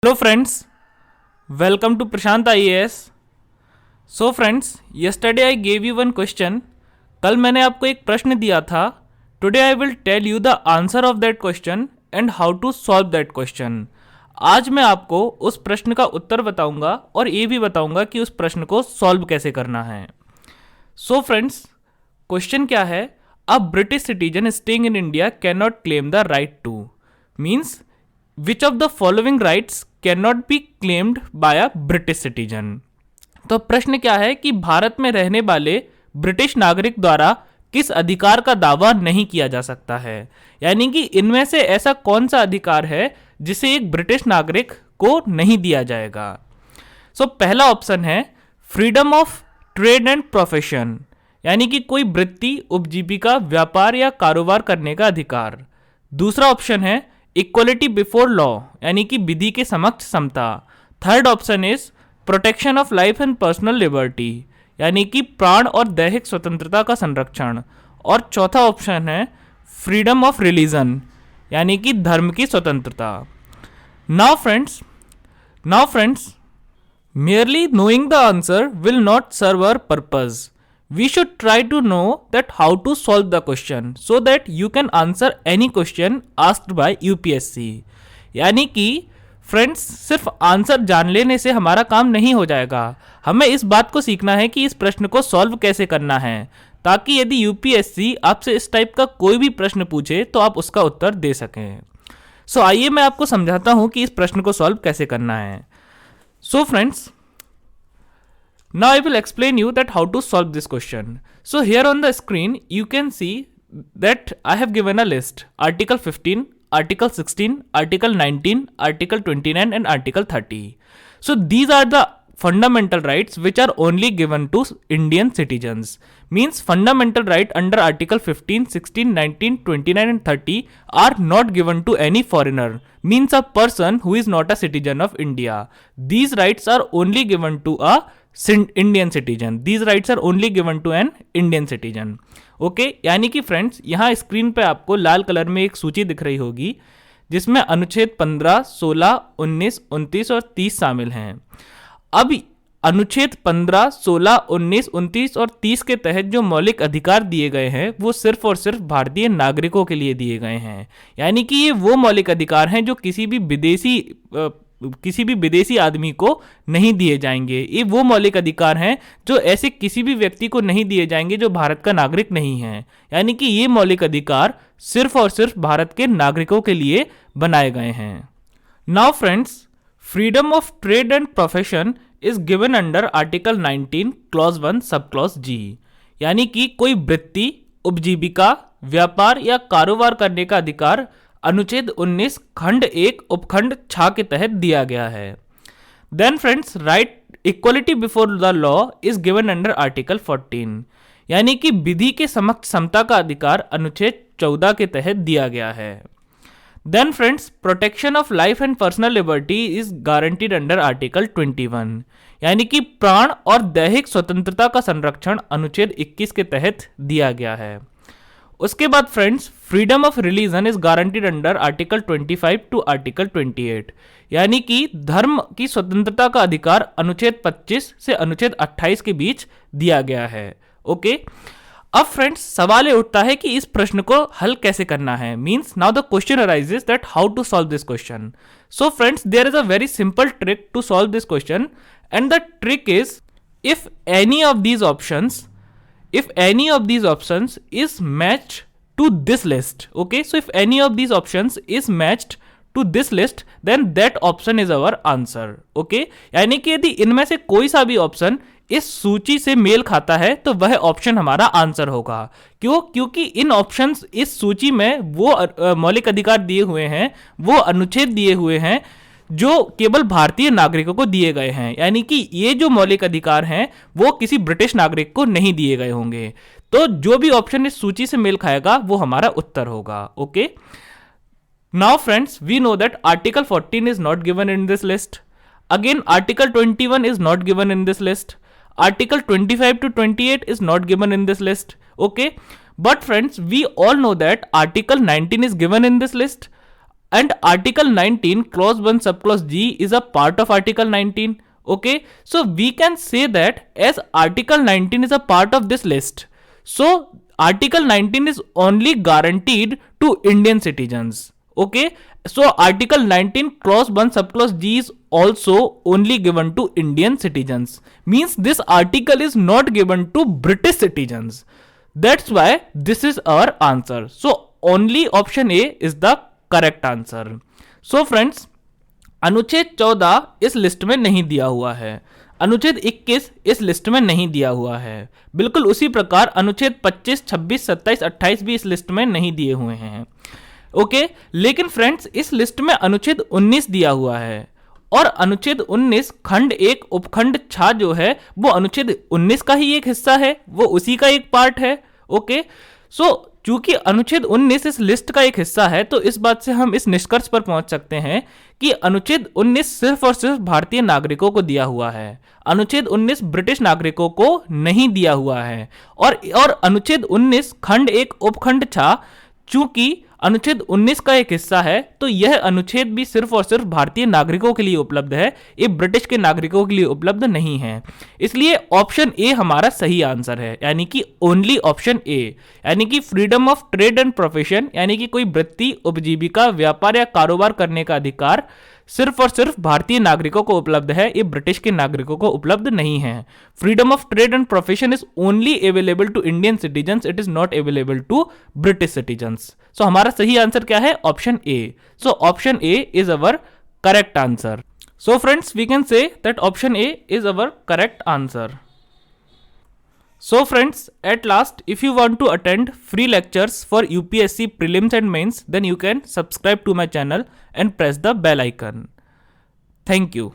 Hello friends, welcome to Prashant IAS। So friends, yesterday I gave you one question. कल मैंने आपको एक प्रश्न दिया था। Today I will tell you the answer of that question and how to solve that question. आज मैं आपको उस प्रश्न का उत्तर बताऊंगा और ये भी बताऊंगा कि उस प्रश्न को सॉल्व कैसे करना है। सो फ्रेंड्स, क्वेश्चन क्या है? A British citizen staying in India can not claim the right two means which of the following rights can not be claimed by a British citizen. तो प्रश्न क्या है कि भारत में रहने वाले ब्रिटिश नागरिक द्वारा किस अधिकार का दावा नहीं किया जा सकता है, यानी कि इनमें से ऐसा कौन सा अधिकार है जिसे एक ब्रिटिश नागरिक को नहीं दिया जाएगा। सो पहला ऑप्शन है freedom of trade and profession, यानी कि कोई वृत्ति, उपजीविका, व्यापार या कारोबार करने का अधिकार। दूसरा ऑप्शन है इक्वलिटी बिफोर लॉ, यानी कि विधि के समक्ष समता। Third option is protection of life and personal liberty, यानी कि प्राण और दैहिक स्वतंत्रता का संरक्षण। और चौथा ऑप्शन है फ्रीडम ऑफ रिलीजन, यानी कि धर्म की स्वतंत्रता। Now friends, merely knowing the answer will not serve our purpose. We should try to know that how to solve the question so that you can answer any question asked by UPSC. यानी कि friends, सिर्फ answer जान लेने से हमारा काम नहीं हो जाएगा। हमें इस बात को सीखना है कि इस प्रश्न को सॉल्व कैसे करना है, ताकि यदि UPSC आपसे इस टाइप का कोई भी प्रश्न पूछे तो आप उसका उत्तर दे सकें। सो आइए मैं आपको समझाता हूं कि इस प्रश्न को सॉल्व कैसे करना है। So friends, now I will explain you that how to solve this question. So here on the screen you can see that I have given a list: Article 15, Article 16, Article 19, Article 29 and Article 30. So these are the fundamental rights which are only given to Indian citizens. Means fundamental right under Article 15, 16, 19, 29 and 30 are not given to any foreigner. Means a person who is not a citizen of India. These rights are only given to a Indian citizen. These rights are only given to an Indian citizen. Okay? यानी कि friends, यहाँ screen पे आपको लाल colour में एक सूची दिख रही होगी जिसमें अनुच्छेद 15, 16, 19, 29 और 30 शामिल हैं। अब अनुच्छेद 15, 16, 19, 29 और 30 के तहत जो मौलिक अधिकार दिए गए हैं वो सिर्फ और सिर्फ भारतीय नागरिकों के लिए दिए गए हैं। यानी कि ये वो मौलिक अधिकार हैं जो किसी भी विदेशी आदमी को नहीं दिए जाएंगे। ये वो मौलिक अधिकार हैं जो ऐसे किसी भी व्यक्ति को नहीं दिए जाएंगे जो भारत का नागरिक नहीं है। यानी कि ये मौलिक अधिकार सिर्फ और सिर्फ भारत के नागरिकों के लिए बनाए गए हैं। Now friends, freedom of trade and profession is given under article 19 clause 1 sub clause G, यानी कि कोई वृत्ति, उपजीविका, व्यापार या कारोबार करने का अधिकार अनुच्छेद 19 खंड 1 उपखंड 6 के तहत दिया गया है। Then friends, right equality before the law is given under article 14, यानी कि विधि के समक्ष समता का अधिकार अनुच्छेद 14 के तहत दिया गया है। Then friends, protection of life and personal liberty is guaranteed under Article 21, यानी कि प्राण और दैहिक स्वतंत्रता का संरक्षण अनुच्छेद 21 के तहत दिया गया है। उसके बाद friends, freedom of religion is guaranteed under article 25 to article 28, यानी कि धर्म की स्वतंत्रता का अधिकार अनुच्छेद 25 से अनुच्छेद 28 के बीच दिया गया है। ओके, अब फ्रेंड्स, सवाल ये उठता है कि इस प्रश्न को हल कैसे करना है। Means now the question arises that how to solve this question. So friends, there is a very simple trick to solve this question and the trick is if any of these options is matched to this list. Okay, so if any of these options is matched to this list, then that option is our answer. Okay, यानी कि यदि इनमें से कोई सा भी option इस सूची से मेल खाता है तो वह ऑप्शन हमारा आंसर होगा। क्यों? क्योंकि इन ऑप्शंस इस सूची में वो मौलिक अधिकार दिए हुए हैं, वो अनुच्छेद दिए हुए हैं जो केवल भारतीय नागरिकों को दिए गए हैं। यानी कि ये जो मौलिक अधिकार हैं वो किसी ब्रिटिश नागरिक को नहीं दिए गए होंगे। तो जो भी ऑप्शन इस सूची से मेल खाएगा वो हमारा उत्तर होगा। Okay, now friends, we know that article 14 is not given in this list. Again article 21 is not given in this list. Article 25 to 28 is not given in this list. Okay, but friends, we all know that Article 19 is given in this list. and article 19 clause 1 subclause g is a part of article 19. Okay, so we can say that as article 19 is a part of this list, so article 19 is only guaranteed to Indian citizens. Okay, so article 19 clause 1 subclause g is also only given to Indian citizens, means this article is not given to British citizens. That's why this is our answer. So only option A is the correct answer. So friends, अनुच्छेद 14 इस list में नहीं दिया हुआ है, अनुच्छेद 21 इस list में नहीं दिया हुआ है, बिल्कुल उसी प्रकार अनुच्छेद 25, 26, 27, 28 भी इस लिस्ट में नहीं दिए हुए हैं. ओके, लेकिन फ्रेंड्स इस लिस्ट में अनुच्छेद 19 दिया हुआ है, और अनुच्छेद 19 खंड 1 उपखंड 6 जो है वो अनुच्छेद 19 का ही एक हिस्सा है, वो उसी का एक पार्ट है. ओके, सो चूंकि अनुच्छेद 19 इस लिस्ट का एक हिस्सा है, तो इस बात से हम इस निष्कर्ष पर पहुंच सकते हैं कि अनुच्छेद 19 सिर्फ और सिर्फ भारतीय नागरिकों को दिया हुआ है, अनुच्छेद 19 ब्रिटिश नागरिकों को नहीं दिया हुआ है. और अनुच्छेद 19 खंड 1 उपखंड 6 चूंकि अनुच्छेद 19 का एक हिस्सा है, तो यह अनुच्छेद भी सिर्फ और सिर्फ भारतीय नागरिकों के लिए उपलब्ध है, ये ब्रिटिश के नागरिकों के लिए उपलब्ध नहीं है. इसलिए ऑप्शन ए हमारा सही आंसर है, यानी कि ओनली ऑप्शन ए, यानी कि freedom of trade and profession, यानी कि कोई वृत्ति, उपजीविका, व्यापार या कारोबार करने का अधिकार सिर्फ और सिर्फ भारतीय नागरिकों को उपलब्ध है, ये ब्रिटिश के नागरिकों को उपलब्ध नहीं है. Freedom of trade and profession is only available to Indian citizens, it is not available to British citizens. So हमारा सही आंसर क्या है? Option A. So option A is our correct answer. So friends, we can say that option A is our correct answer. So friends, at last, if you want to attend free lectures for UPSC prelims and mains, then you can subscribe to my channel and press the bell icon. Thank you.